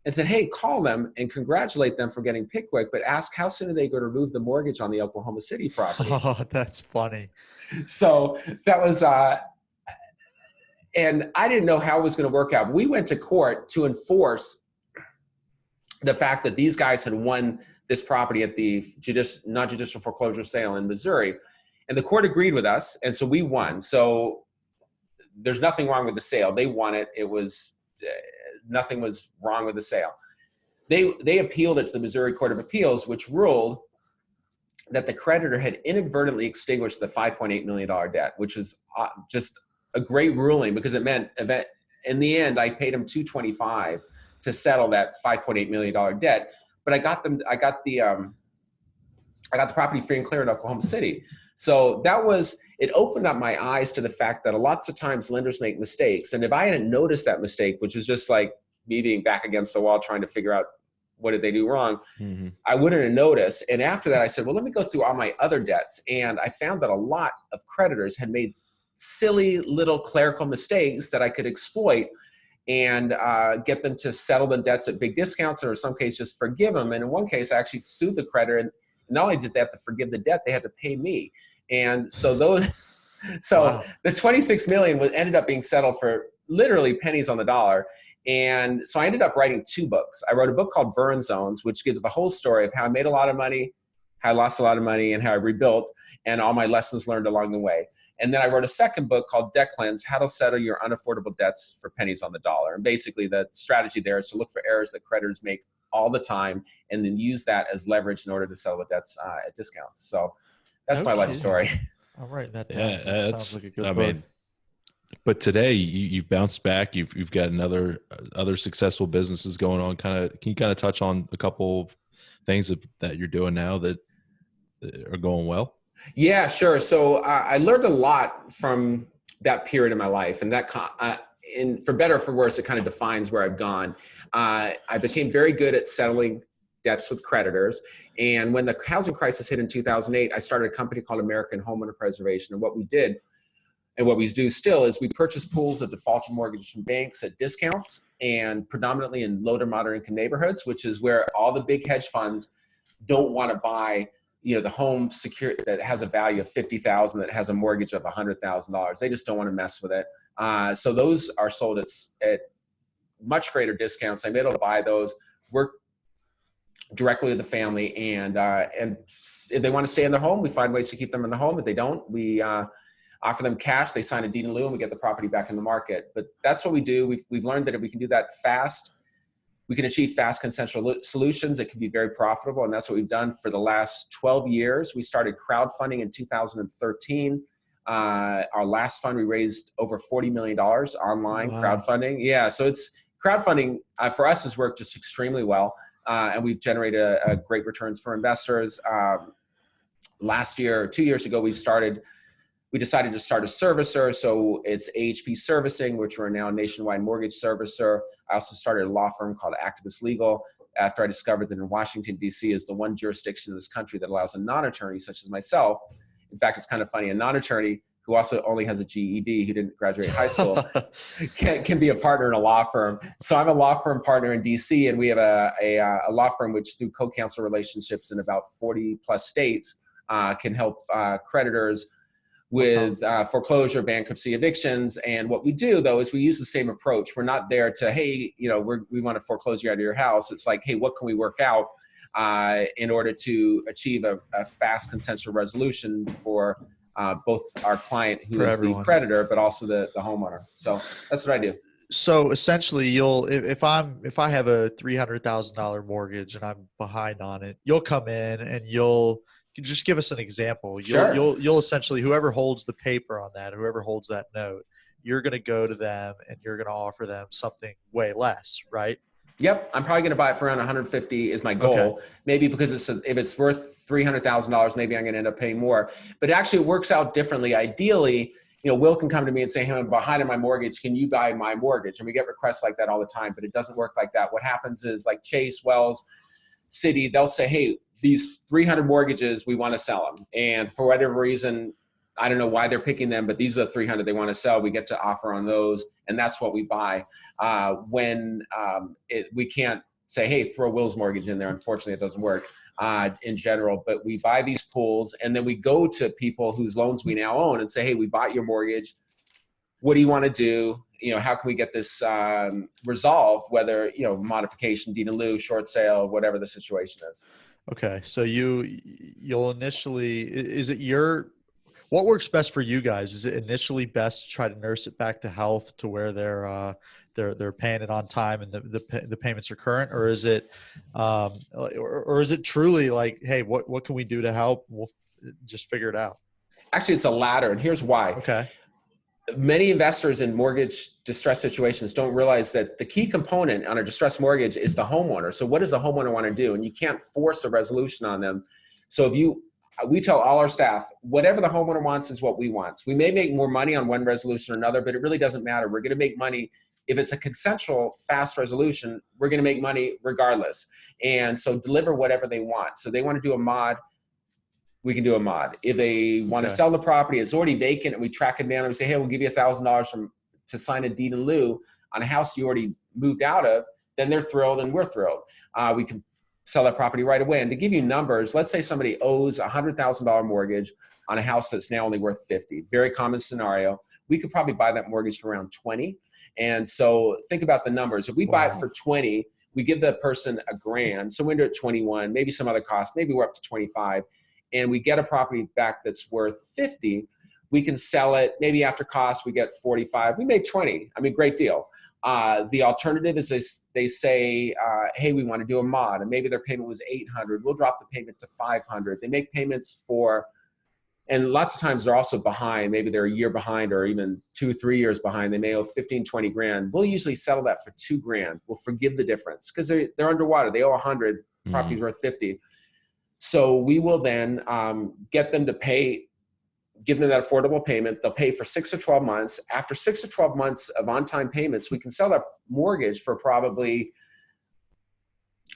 and said, "Hey, call them and congratulate them for getting Pickwick, but ask how soon are they going to remove the mortgage on the Oklahoma City property." Oh, that's funny. So that was, and I didn't know how it was going to work out. We went to court to enforce the fact that these guys had won this property at the non-judicial foreclosure sale in Missouri, and the court agreed with us, and so we won. So there's nothing wrong with the sale. They won it. It was nothing was wrong with the sale. They appealed it to the Missouri Court of Appeals, which ruled that the creditor had inadvertently extinguished the $5.8 million debt, which is just a great ruling, because it meant in the end I paid them $225 to settle that $5.8 million debt. But I got the property free and clear in Oklahoma City. So it opened up my eyes to the fact that lots of times lenders make mistakes. And if I hadn't noticed that mistake, which was just like me being back against the wall trying to figure out what did they do wrong, I wouldn't have noticed. And after that, I said, well, let me go through all my other debts. And I found that a lot of creditors had made silly little clerical mistakes that I could exploit and get them to settle the debts at big discounts, or in some cases just forgive them. And in one case, I actually sued the creditor, and not only did they have to forgive the debt, they had to pay me. And so wow. The $26 million ended up being settled for literally pennies on the dollar. And so I ended up writing 2 books. I wrote a book called Burn Zones, which gives the whole story of how I made a lot of money, how I lost a lot of money, and how I rebuilt, and all my lessons learned along the way. And then I wrote a second book called Debt Cleanse, How to Settle Your Unaffordable Debts for Pennies on the Dollar. And basically the strategy there is to look for errors that creditors make all the time, and then use that as leverage in order to sell the debts at discounts. So that's my life story. I'll write that down. That sounds like a good book. Mean, but today you've bounced back. You've got other successful businesses going on. Can you touch on a couple things that you're doing now that are going well? Yeah, sure. So I learned a lot from that period in my life, and that for better or for worse, it kind of defines where I've gone. I became very good at settling debts with creditors. And when the housing crisis hit in 2008, I started a company called American Homeowner Preservation. And what we did, and what we do still, is we purchase pools of defaulted mortgages from banks at discounts, and predominantly in low to moderate income neighborhoods, which is where all the big hedge funds don't want to buy, the home that has a value of $50,000, that has a mortgage of $100,000. They just don't want to mess with it. So those are sold at much greater discounts. I'm able to buy those, work directly with the family, and if they want to stay in their home, we find ways to keep them in the home. If they don't, we offer them cash. They sign a deed in lieu, and we get the property back in the market. But that's what we do. We've learned that if we can do that fast, we can achieve fast consensual solutions. It can be very profitable, and that's what we've done for the last 12 years. We started crowdfunding in 2013. Our last fund, we raised over $40 million online. Wow. Crowdfunding. Yeah, so it's crowdfunding for us has worked just extremely well, and we've generated a great returns for investors. Last year, 2 years ago, we decided to start a servicer. So it's AHP Servicing, which we're now a nationwide mortgage servicer. I also started a law firm called Activist Legal after I discovered that in Washington, D.C. is the one jurisdiction in this country that allows a non-attorney such as myself. In fact, it's kind of funny. A non-attorney who also only has a GED, who didn't graduate high school, can be a partner in a law firm. So I'm a law firm partner in DC, and we have a law firm which, through co-counsel relationships in about 40 plus states, can help creditors with foreclosure, bankruptcy, evictions. And what we do, though, is we use the same approach. We're not there to, hey, we want to foreclose you out of your house. It's like, hey, what can we work out in order to achieve a fast consensual resolution for both our client, who is the creditor, but also the homeowner. So that's what I do. So essentially, if I have a $300,000 mortgage and I'm behind on it, you'll come in and you'll just give us an example. Sure. You'll essentially, whoever holds the paper on that, whoever holds that note, you're going to go to them and you're going to offer them something way less, right? Yep, I'm probably going to buy it for around 150 is my goal. Okay. Maybe because if it's worth $300,000, maybe I'm going to end up paying more. But actually, it works out differently. Ideally, Will can come to me and say, hey, I'm behind on my mortgage. Can you buy my mortgage? And we get requests like that all the time, but it doesn't work like that. What happens is, like Chase, Wells, Citi, they'll say, hey, these 300 mortgages, we want to sell them. And for whatever reason, I don't know why they're picking them, but these are the 300 they want to sell. We get to offer on those, and that's what we buy. We can't say, hey, throw Will's mortgage in there. Unfortunately, it doesn't work in general. But we buy these pools, and then we go to people whose loans we now own and say, hey, we bought your mortgage. What do you want to do? How can we get this resolved, whether, modification, deed in lieu, short sale, whatever the situation is. Okay. So you'll initially, what works best for you guys? Is it initially best to try to nurse it back to health to where they're paying it on time and the payments are current, or is it truly like, hey, what can we do to help? We'll just figure it out. Actually, it's a latter, and here's why. Okay. Many investors in mortgage distress situations don't realize that the key component on a distressed mortgage is the homeowner. So what does the homeowner want to do? And you can't force a resolution on them. So we tell all our staff, whatever the homeowner wants is what we want. So we may make more money on one resolution or another, but it really doesn't matter. We're going to make money. If it's a consensual, fast resolution, we're going to make money regardless. And so deliver whatever they want. So they want to do a mod, we can do a mod. If they want to sell the property, it's already vacant, and we track it down and we say, hey, we'll give you $1,000 to sign a deed in lieu on a house you already moved out of, then they're thrilled and we're thrilled. We can sell that property right away. And to give you numbers, let's say somebody owes a $100,000 mortgage on a house that's now only worth 50. Very common scenario. We could probably buy that mortgage for around 20. And so think about the numbers. If we buy it for 20, we give the person $1,000. So we're into 21, maybe some other cost, maybe we're up to 25. And we get a property back that's worth 50, we can sell it. Maybe after cost, we get 45. We make 20. I mean, great deal. The alternative is they say, hey, we want to do a mod, and maybe their payment was 800. We'll drop the payment to 500. They make payments and lots of times they're also behind. Maybe they're a year behind or even 2-3 years behind. They may owe 15, 20 grand. We'll usually settle that for $2,000. We'll forgive the difference because they're underwater. They owe 100. Property's worth 50. So we will then get them to pay, give them that affordable payment. They'll pay for 6 to 12 months. After 6 to 12 months of on-time payments, we can sell that mortgage for probably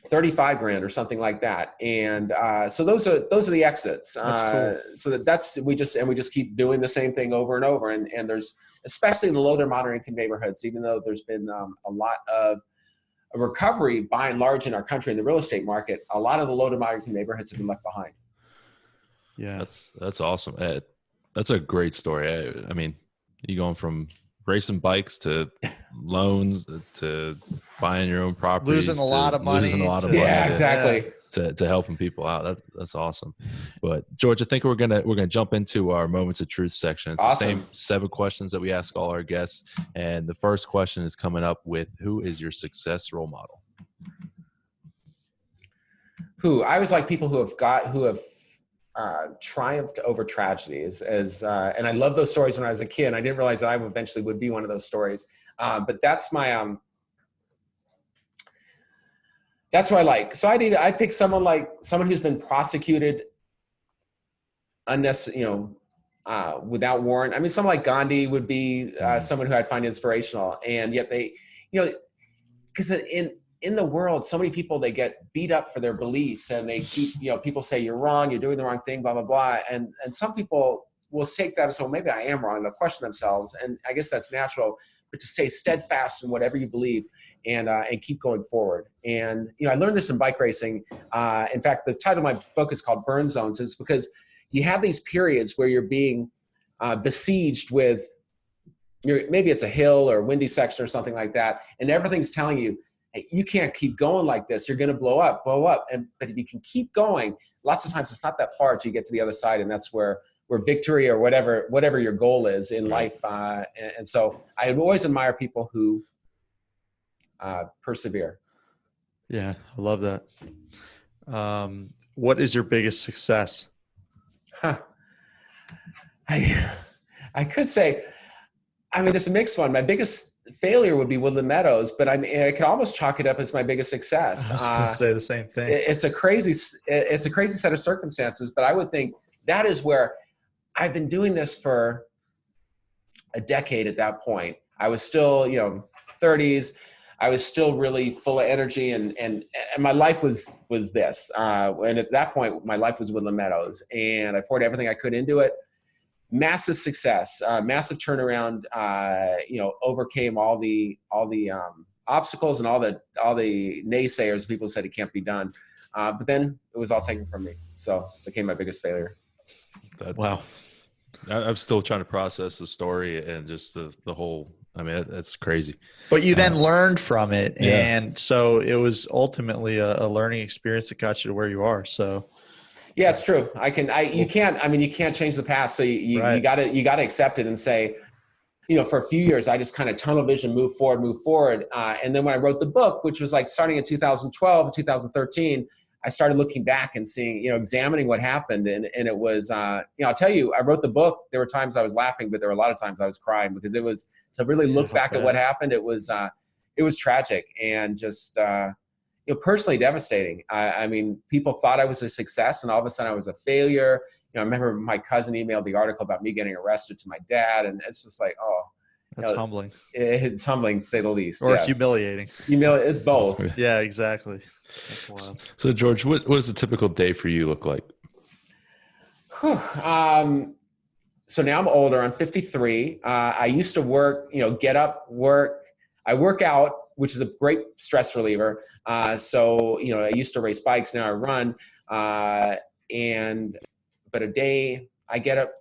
35 grand or something like that. And so those are the exits. That's cool. So we just keep doing the same thing over and over. And there's, especially in the low to moderate income neighborhoods, even though there's been a lot of a recovery by and large in our country in the real estate market, a lot of the low to moderate income neighborhoods have been left behind. Yeah, that's awesome. That's a great story. I mean, you going from racing bikes to loans to buying your own property, losing a lot of money. Yeah, exactly. To helping people out. That's awesome. But George, I think we're gonna jump into our moments of truth section. It's awesome. The same 7 questions that we ask all our guests, and the first question is coming up with: who is your success role model? I always like people who have triumphed over tragedies, and I love those stories when I was a kid. And I didn't realize that I eventually would be one of those stories. But that's my that's what I like. So I pick someone who's been prosecuted unnecessarily, without warrant. I mean, someone like Gandhi would be someone who I'd find inspirational. And yet they, because in the world, so many people, they get beat up for their beliefs, and they keep, people say you're wrong, you're doing the wrong thing, blah, blah, blah. And some people will take that as, well, maybe I am wrong. They'll question themselves. And I guess that's natural, but to stay steadfast in whatever you believe and keep going forward. And, I learned this in bike racing. In fact, the title of my book is called Burn Zones. It's because you have these periods where you're being besieged with, maybe it's a hill or a windy section or something like that. And everything's telling you, hey, you can't keep going like this. You're going to blow up. But if you can keep going, lots of times it's not that far till you get to the other side. And that's where victory or whatever your goal is in life. And so I always admire people who persevere. Yeah, I love that. What is your biggest success? I could say, it's a mixed one. My biggest failure would be Woodland Meadows, but I could almost chalk it up as my biggest success. I was going to say the same thing. It's a crazy set of circumstances, but I would think that is where I've been doing this for a decade at that point. I was still, 30s. I was still really full of energy and my life was this. And at that point, my life was Woodland Meadows, and I poured everything I could into it. Massive success, massive turnaround, overcame all the obstacles and all the naysayers. People said it can't be done. But then it was all taken from me. So it became my biggest failure. Wow. I'm still trying to process the story and just the whole, that's crazy. But you then learned from it. Yeah. And so it was ultimately a learning experience that got you to where you are. So yeah, it's true. You can't change the past. So you gotta accept it and say, for a few years, I just kind of tunnel vision, move forward. And then when I wrote the book, which was like starting in 2012, 2013, I started looking back and seeing, examining what happened. And it was, I'll tell you, I wrote the book. There were times I was laughing, but there were a lot of times I was crying because it was to really look back at what happened. It was tragic and just, personally devastating. People thought I was a success and all of a sudden I was a failure. I remember my cousin emailed the article about me getting arrested to my dad. And it's just like, that's humbling. It's humbling to say the least. Or humiliating. It's both. Yeah, exactly. That's wild. So George, what does a typical day for you look like? So now I'm older, I'm 53. I used to work, get up, work. I work out, which is a great stress reliever. So I used to race bikes, now I run. But a day I get up,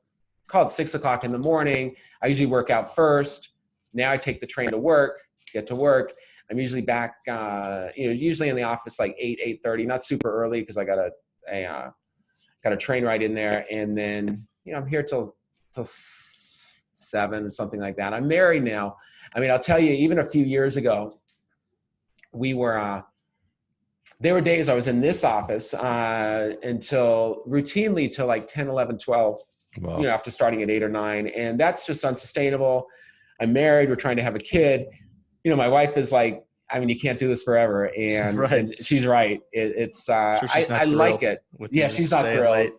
call it 6 o'clock in the morning. I usually work out first. Now I take the train to work, get to work. I'm usually back, usually in the office like 8:30, not super early because I got a train ride in there. And then, I'm here till 7, something like that. I'm married now. I'll tell you, even a few years ago, there were days I was in this office routinely till like 10, 11, 12, wow. After starting at 8 or 9. And that's just unsustainable. I'm married. We're trying to have a kid. My wife is like, you can't do this forever. And, right. And she's right. I like it. Yeah, she's not thrilled.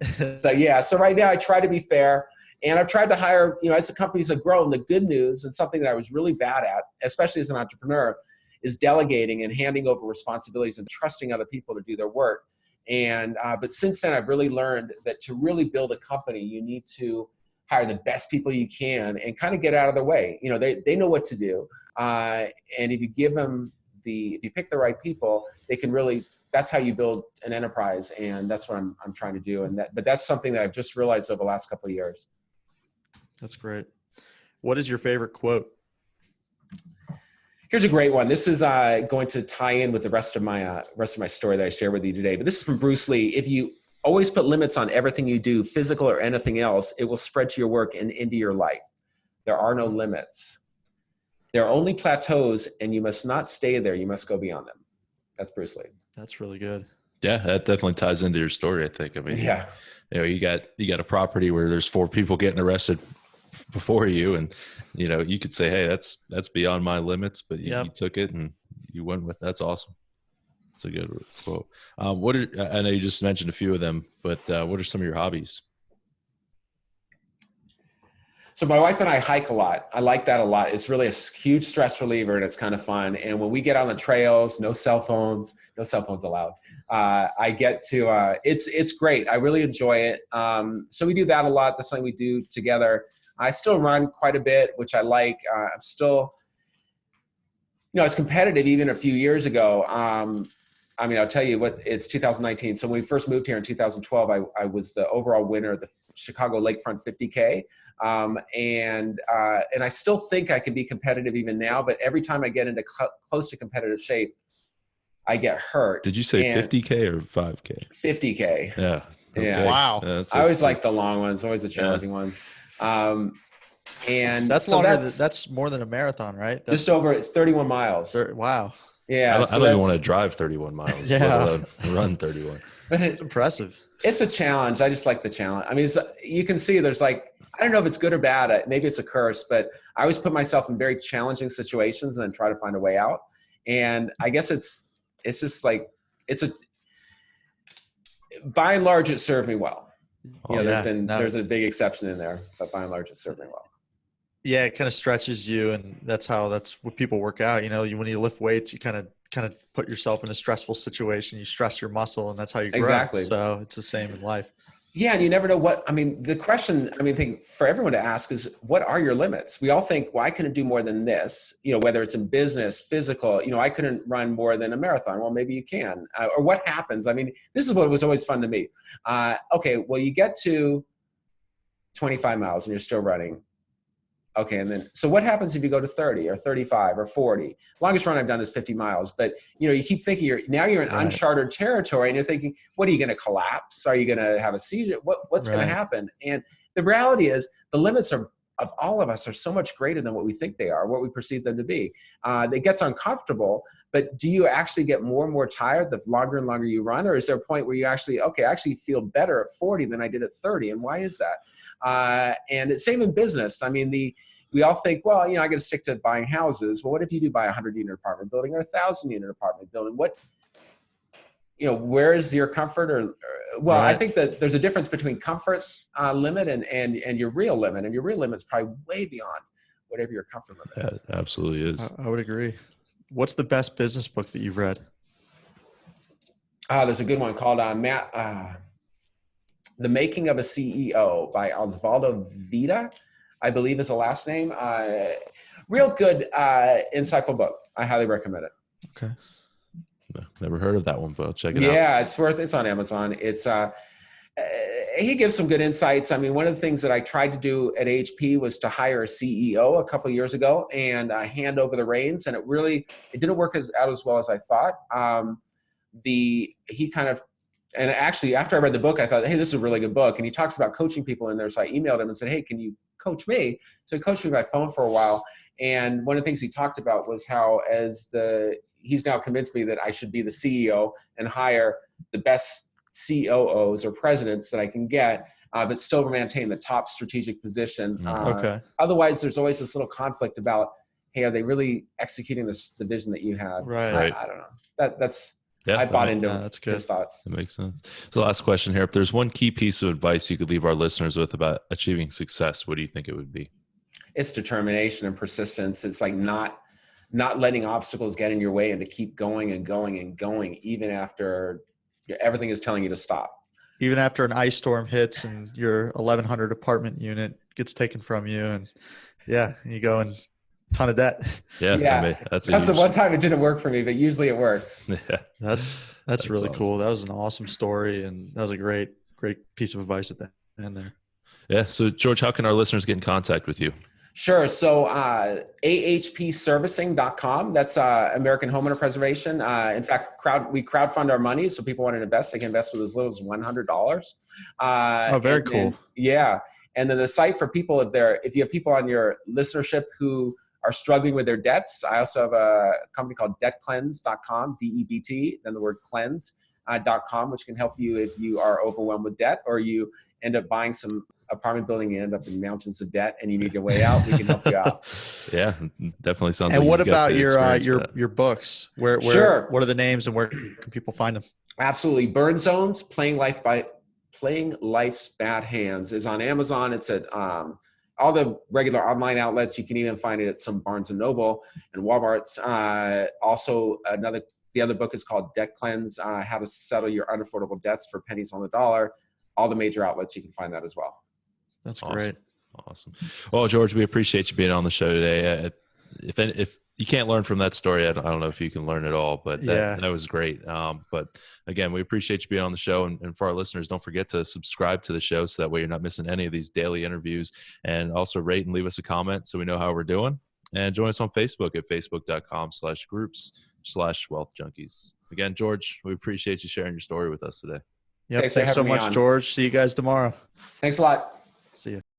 So right now I try to be fair. And I've tried to hire, as the companies have grown, the good news and something that I was really bad at, especially as an entrepreneur, is delegating and handing over responsibilities and trusting other people to do their work. And but since then, I've really learned that to really build a company, you need to hire the best people you can and kind of get out of their way. They know what to do. And if you give them if you pick the right people, they can really, that's how you build an enterprise. And that's what I'm trying to do. But that's something that I've just realized over the last couple of years. That's great. What is your favorite quote? Here's a great one. This is going to tie in with the rest of my story that I share with you today. But this is from Bruce Lee. If you always put limits on everything you do, physical or anything else, it will spread to your work and into your life. There are no limits. There are only plateaus, and you must not stay there. You must go beyond them. That's Bruce Lee. That's really good. Yeah, that definitely ties into your story, I think. Yeah. You got a property where there's 4 people getting arrested before you, and you could say, hey, that's beyond my limits, but you took it and you went with. That's awesome. It's a good quote. I know you just mentioned a few of them, but what are some of your hobbies? So my wife and I hike a lot. I like that a lot. It's really a huge stress reliever, and it's kind of fun. And when we get on the trails, no cell phones allowed. I get to, it's great. I really enjoy it. So we do that a lot. That's something we do together. I still run quite a bit, which I like. I'm still, it's competitive even a few years ago. I'll tell you what, it's 2019. So when we first moved here in 2012, I was the overall winner of the Chicago Lakefront 50K. And I still think I can be competitive even now, but every time I get into close to competitive shape, I get hurt. Did you say 50K or 5K? 50K. Yeah. Okay. Yeah. Wow. I always like the long ones, always the challenging ones. And that's longer. That's more than a marathon, right? That's just over. It's 31 miles. Wow. Yeah. I don't even want to drive 31 miles, let alone run 31. But it's impressive. It's a challenge. I just like the challenge. I mean, you can see there's I don't know if it's good or bad. Maybe it's a curse, but I always put myself in very challenging situations and then try to find a way out. And I guess it's just by and large, it served me well. There's a big exception in there, but by and large, it served me well. Yeah, it kind of stretches you, and that's what people work out. When you lift weights, you kind of put yourself in a stressful situation. You stress your muscle, and that's how you grow. Exactly. So it's the same in life. Yeah, and you never know the question, I think for everyone to ask is, what are your limits? We all think, well, I couldn't do more than this, whether it's in business, physical, I couldn't run more than a marathon. Well, maybe you can. Or what happens? This is what was always fun to me. Okay, well, you get to 25 miles and you're still running. Okay, and then, so what happens if you go to 30 or 35 or 40? Longest run I've done is 50 miles, but you keep thinking you're in uncharted territory, and you're thinking, what are you going to collapse? Are you going to have a seizure? What's going to happen? And the reality is the limits of all of us are so much greater than what we think they are, what we perceive them to be. It gets uncomfortable, but do you actually get more and more tired the longer and longer you run? Or is there a point where you I actually feel better at 40 than I did at 30? And why is that? And it's same in business. We all think, well, I got to stick to buying houses. Well, what if you do buy a 100-unit apartment building or a 1,000-unit apartment building? Where is your comfort? I think that there's a difference between comfort limit and your real limit. And your real limit's probably way beyond whatever your comfort limit is. It absolutely is. I would agree. What's the best business book that you've read? There's a good one called The Making of a CEO by Osvaldo Vida, I believe is the last name. Real good, insightful book. I highly recommend it. Okay. Never heard of that one, but I'll check it out. Yeah, it's on Amazon. He gives some good insights. One of the things that I tried to do at HP was to hire a CEO a couple of years ago and hand over the reins, and it didn't work out as well as I thought. And actually, after I read the book, I thought, hey, this is a really good book. And he talks about coaching people in there. So I emailed him and said, hey, can you coach me? So he coached me by phone for a while. And one of the things he talked about was how he's now convinced me that I should be the CEO and hire the best COOs or presidents that I can get, but still maintain the top strategic position. Okay. Otherwise, there's always this little conflict about, hey, are they really executing the vision that you had? Right. I don't know. I bought into his thoughts. That makes sense. So last question here. If there's one key piece of advice you could leave our listeners with about achieving success, what do you think it would be? It's determination and persistence. It's not letting obstacles get in your way, and to keep going and going and going, even after everything is telling you to stop. Even after an ice storm hits and your 1,100 apartment unit gets taken from you, and you go in ton of debt. Yeah. That's the one time it didn't work for me, but usually it works. Yeah. That's really awesome. Cool. That was an awesome story, and that was a great piece of advice at the end there. Yeah. So George, how can our listeners get in contact with you? Sure. So ahpservicing.com. That's American Homeowner Preservation. In fact, we crowdfund our money, so people want to invest. They can invest with as little as $100. Very cool. Yeah. And then the site for people, if you have people on your listenership who are struggling with their debts, I also have a company called debtcleanse.com, DEBT, then the word cleanse.com, which can help you if you are overwhelmed with debt, or you end up buying some apartment building and end up in mountains of debt and you need your way out. We can help you out. Yeah, definitely sounds. And like what about your books? Where sure. What are the names and where can people find them? Absolutely. Burn Zones, Playing Life's Bad Hands is on Amazon. It's at all the regular online outlets. You can even find it at some Barnes & Noble and Walmart's. Also, the other book is called Debt Cleanse, How to Settle Your Unaffordable Debts for Pennies on the Dollar. All the major outlets, you can find that as well. That's Awesome. great. Awesome. Well, George, we appreciate you being on the show today. If you can't learn from that story, I don't know if you can learn it all, but that was great. But again, we appreciate you being on the show. And for our listeners, don't forget to subscribe to the show so that way you're not missing any of these daily interviews. And also rate and leave us a comment so we know how we're doing. And join us on Facebook at facebook.com/groups/Wealth Junkies. Again, George, we appreciate you sharing your story with us today. Yep. Thanks so much, George. See you guys tomorrow. Thanks a lot.